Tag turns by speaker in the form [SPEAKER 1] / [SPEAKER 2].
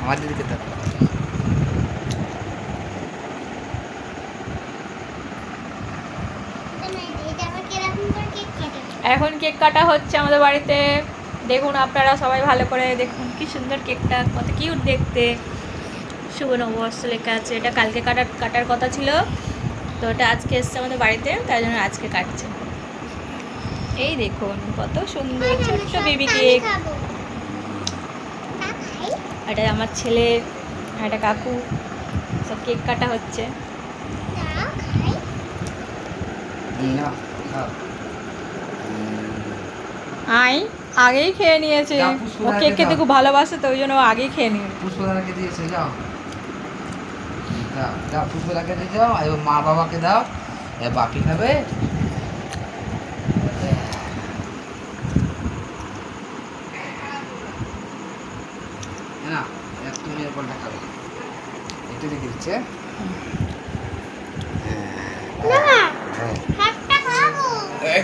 [SPEAKER 1] আমার দিদিকে দাও।
[SPEAKER 2] এখন কেক কাটা হচ্ছে আমাদের বাড়িতে। দেখুন আপনারা সবাই ভালো করে দেখুন, কি সুন্দর কেকটা, কত কিউট দেখতে। শুভ নববর্ষ লেখা আছে। এটা কালকে কাটার কথা ছিল, তো এটা আজকে এসছে আমাদের বাড়িতে, তাই জন্য আজকে কাটছে। এই দেখুন কত সুন্দর ছোট্ট বেবি কেক। এটা আমার ছেলে, এটা কাকু, সব কেক কাটা হচ্ছে।
[SPEAKER 1] না খাও।
[SPEAKER 2] আই আগেই খেয়ে নিয়েছে।
[SPEAKER 1] যাও,
[SPEAKER 2] ও
[SPEAKER 1] পুষ্পদাকে
[SPEAKER 2] কেক খেতে
[SPEAKER 1] দাও।
[SPEAKER 2] খুব ভালোবাসে, তো ওই জন্য ও আগেই খেয়ে নিয়েছে।
[SPEAKER 1] পুষ্পদাকে দিয়েছে, যাও যাও যাও, পুষ্পদাকে দিয়ে যাও। এবার মা বাবাকে দাও, এবার বাপি খাবে। না তুমি এর কোনটা খাবে, এটা রেখে দিচ্ছে। হ্যাঁ